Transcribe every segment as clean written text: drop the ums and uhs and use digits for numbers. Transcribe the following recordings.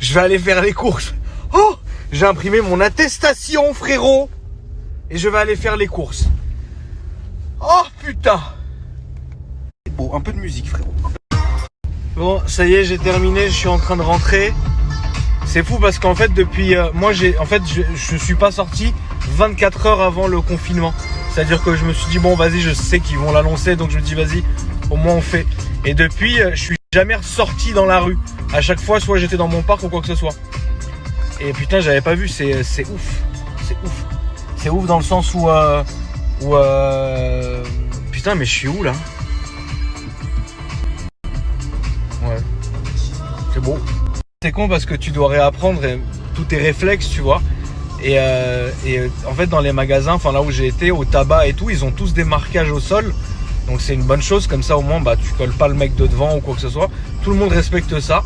Je vais aller faire les courses. Oh, j'ai imprimé mon attestation, frérot. Et je vais aller faire les courses. Oh, putain. C'est beau, un peu de musique, frérot. Bon, ça y est, j'ai terminé, je suis en train de rentrer. C'est fou parce qu'en fait, depuis... je suis pas sorti 24 heures avant le confinement. C'est-à-dire que je me suis dit, bon, vas-y, je sais qu'ils vont l'annoncer, donc je me dis, vas-y, au moins on fait. Et depuis, je suis jamais ressorti dans la rue. À chaque fois, soit j'étais dans mon parc ou quoi que ce soit. Et putain, j'avais pas vu, c'est ouf. C'est ouf. C'est ouf dans le sens où... Putain, mais je suis où, là? Ouais. C'est beau. C'est con parce que tu dois réapprendre tous tes réflexes, tu vois. Et en fait, dans les magasins, enfin là où j'ai été, au tabac et tout, ils ont tous des marquages au sol. Donc c'est une bonne chose, comme ça au moins bah, tu colles pas le mec de devant ou quoi que ce soit. Tout le monde respecte ça.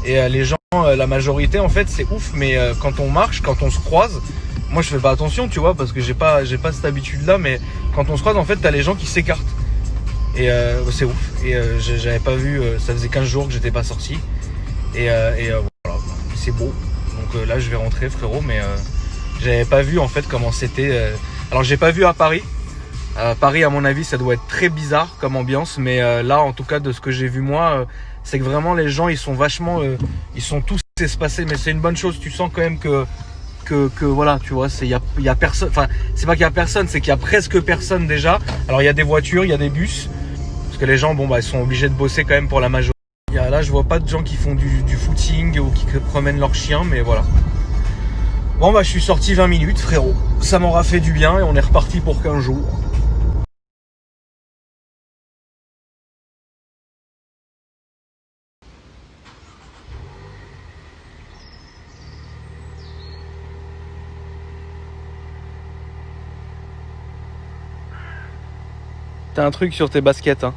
Et les gens, la majorité en fait, c'est ouf. Mais quand on marche, quand on se croise, moi je fais pas attention, tu vois, parce que j'ai pas cette habitude-là. Mais quand on se croise, en fait, t'as les gens qui s'écartent. Et c'est ouf. Et j'avais pas vu, ça faisait 15 jours que j'étais pas sorti. Et voilà, c'est beau. Donc là, je vais rentrer, frérot, mais j'avais pas vu en fait comment c'était. Alors, j'ai pas vu à Paris. Paris, à mon avis, ça doit être très bizarre comme ambiance, mais là, en tout cas, de ce que j'ai vu moi, c'est que vraiment les gens, ils sont vachement, ils sont tous espacés, mais c'est une bonne chose. Tu sens quand même que voilà, tu vois, il y a personne. Enfin, c'est pas qu'il y a personne, c'est qu'il y a presque personne déjà. Alors, il y a des voitures, il y a des bus, parce que les gens, bon, bah, ils sont obligés de bosser quand même pour la majorité. Là, je vois pas de gens qui font du footing ou qui promènent leurs chiens, mais voilà. Bon, bah, je suis sorti 20 minutes, frérot. Ça m'aura fait du bien et on est reparti pour 15 jours. T'as un truc sur tes baskets, hein.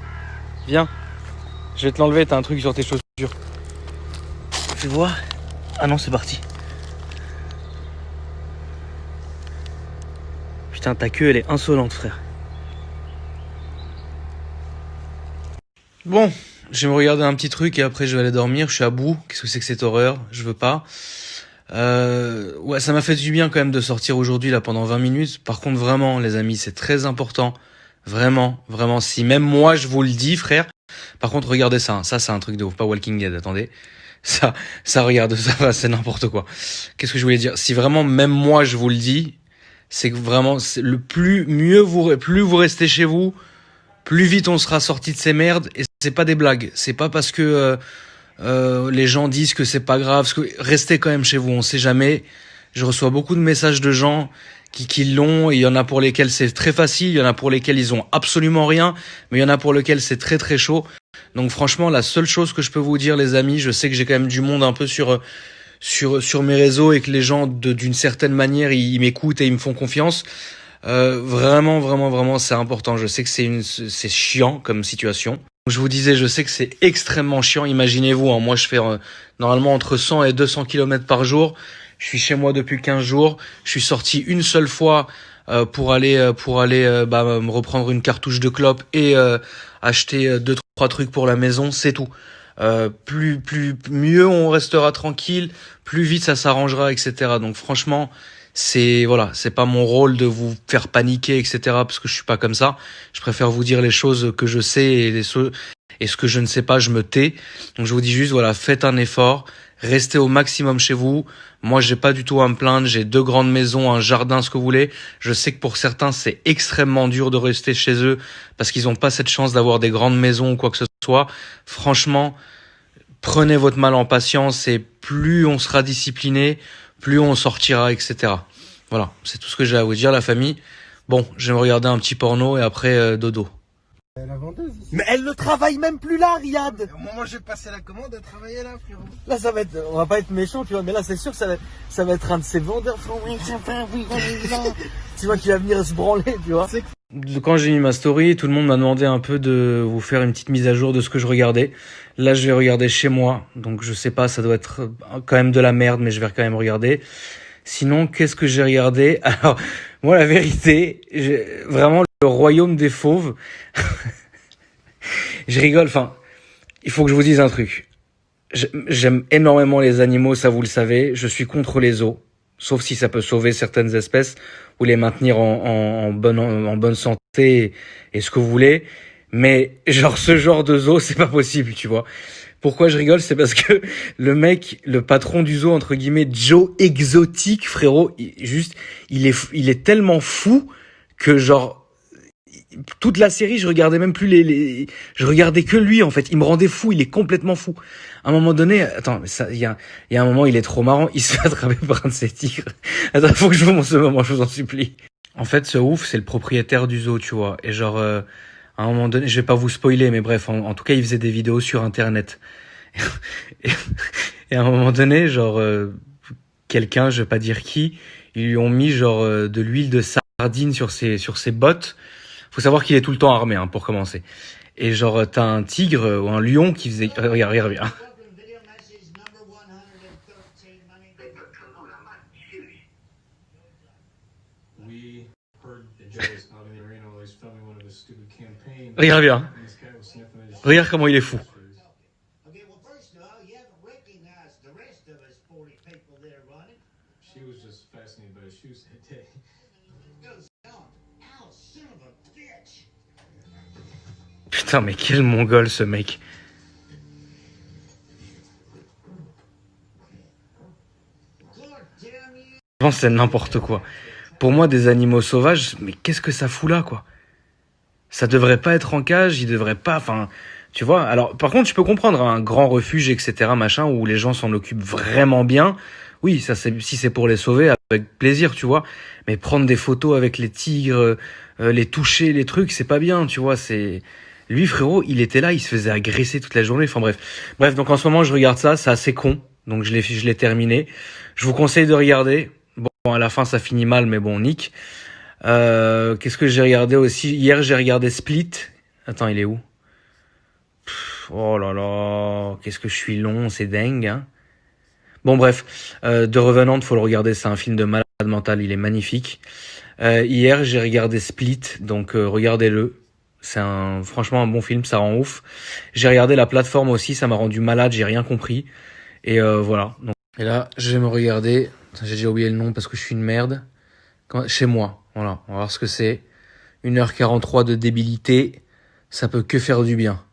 Viens. Je vais te l'enlever, t'as un truc sur tes chaussures. Fais voir. Ah non, c'est parti. Putain, ta queue, elle est insolente, frère. Bon, je vais me regarder un petit truc et après je vais aller dormir. Je suis à bout. Qu'est-ce que c'est que cette horreur? Je veux pas. Ouais, ça m'a fait du bien quand même de sortir aujourd'hui là pendant 20 minutes. Par contre, vraiment, les amis, c'est très important. Vraiment, vraiment. Si même moi je vous le dis, frère. Par contre, regardez ça. Hein. Ça, c'est un truc de ouf. Pas Walking Dead. Attendez. Ça, regarde, ça, c'est n'importe quoi. Qu'est-ce que je voulais dire? Si vraiment même moi je vous le dis, c'est que vraiment, c'est le plus vous restez chez vous, plus vite on sera sorti de ces merdes. Et c'est pas des blagues. C'est pas parce que les gens disent que c'est pas grave. Parce que restez quand même chez vous. On sait jamais. Je reçois beaucoup de messages de gens qui l'ont. Il y en a pour lesquels c'est très facile. Il y en a pour lesquels ils ont absolument rien. Mais il y en a pour lesquels c'est très très chaud. Donc franchement, la seule chose que je peux vous dire, les amis, je sais que j'ai quand même du monde un peu sur mes réseaux et que les gens d'une certaine manière ils m'écoutent et ils me font confiance. Vraiment, vraiment, vraiment, c'est important. Je sais que c'est chiant comme situation. Je vous disais, je sais que c'est extrêmement chiant. Imaginez-vous, hein, moi je fais normalement entre 100 et 200 km par jour. Je suis chez moi depuis 15 jours. Je suis sorti une seule fois pour aller me reprendre une cartouche de clope et acheter 2-3 trucs pour la maison, c'est tout. Mieux on restera tranquille, plus vite ça s'arrangera, etc. Donc franchement, c'est pas mon rôle de vous faire paniquer, etc. Parce que je suis pas comme ça. Je préfère vous dire les choses que je sais et ce que je ne sais pas, je me tais. Donc je vous dis juste, voilà, faites un effort, restez au maximum chez vous. Moi, j'ai pas du tout à me plaindre. J'ai 2 grandes maisons, un jardin, ce que vous voulez. Je sais que pour certains, c'est extrêmement dur de rester chez eux parce qu'ils n'ont pas cette chance d'avoir des grandes maisons ou quoi que ce soit. Franchement, prenez votre mal en patience et plus on sera discipliné, plus on sortira, etc. Voilà, c'est tout ce que j'ai à vous dire, la famille. Bon, je vais me regarder un petit porno et après dodo. La vendeuse ici. Mais elle ne travaille même plus là, Riyad. Au moment où j'ai passé la commande, elle travaillait là, frérot. Là, ça va être, on va pas être méchant, tu vois, mais là, c'est sûr que ça va être un de ces vendeurs. Tu vois, qui va venir se branler, tu vois. Quand j'ai mis ma story, tout le monde m'a demandé un peu de vous faire une petite mise à jour de ce que je regardais. Là, je vais regarder chez moi, donc je sais pas, ça doit être quand même de la merde, mais je vais quand même regarder. Sinon, qu'est-ce que j'ai regardé? Alors, moi, la vérité, vraiment le royaume des fauves. Je rigole, enfin, il faut que je vous dise un truc. J'aime énormément les animaux, ça vous le savez. Je suis contre les zoos, sauf si ça peut sauver certaines espèces ou les maintenir en bonne santé et ce que vous voulez. Mais genre ce genre de zoo, c'est pas possible, tu vois. Pourquoi je rigole, c'est parce que le mec, le patron du zoo entre guillemets, Joe Exotique, frérot, il est tellement fou que genre toute la série, je regardais même plus je regardais que lui en fait. Il me rendait fou, il est complètement fou. À un moment donné, attends, il y a un moment, il est trop marrant. Il se fait attraper par un de ses tigres. Attends, faut que je vous montre ce moment, je vous en supplie. En fait, ce ouf, c'est le propriétaire du zoo, tu vois. Et genre, à un moment donné, je vais pas vous spoiler, mais bref, en tout cas, il faisait des vidéos sur Internet. Et, et à un moment donné, genre, quelqu'un, je vais pas dire qui, ils lui ont mis genre de l'huile de sardine sur ses bottes. Faut savoir qu'il est tout le temps armé, hein, pour commencer. Et genre, t'as un tigre ou un lion qui faisait... Regarde. Regarde bien. Regarde comment il est fou. Putain, mais quel mongol ce mec. Je pense que c'est n'importe quoi. Pour moi, des animaux sauvages, mais qu'est-ce que ça fout là, quoi? Ça devrait pas être en cage, ils devraient pas, enfin, tu vois. Alors, par contre, je peux comprendre un grand refuge, etc., machin, où les gens s'en occupent vraiment bien. Oui, ça, si c'est pour les sauver, avec plaisir, tu vois. Mais prendre des photos avec les tigres, les toucher, les trucs, c'est pas bien, tu vois. Lui, frérot, il était là, il se faisait agresser toute la journée. Enfin bref. Donc en ce moment, je regarde ça, c'est assez con. Donc je l'ai terminé. Je vous conseille de regarder. Bon, à la fin, ça finit mal, mais bon, nique. Qu'est-ce que j'ai regardé aussi? Hier, j'ai regardé Split. Attends, il est où? Oh là là, qu'est-ce que je suis long, c'est dingue, hein. Bon, bref, The Revenant, faut le regarder, c'est un film de malade mental, il est magnifique. Hier, j'ai regardé Split, donc regardez-le. C'est franchement un bon film, ça rend ouf. J'ai regardé La Plateforme aussi, ça m'a rendu malade, j'ai rien compris. Et voilà. Donc, et là, je vais me regarder. J'ai déjà oublié le nom parce que je suis une merde. Chez moi, voilà. On va voir ce que c'est. 1h43 de débilité, ça peut que faire du bien.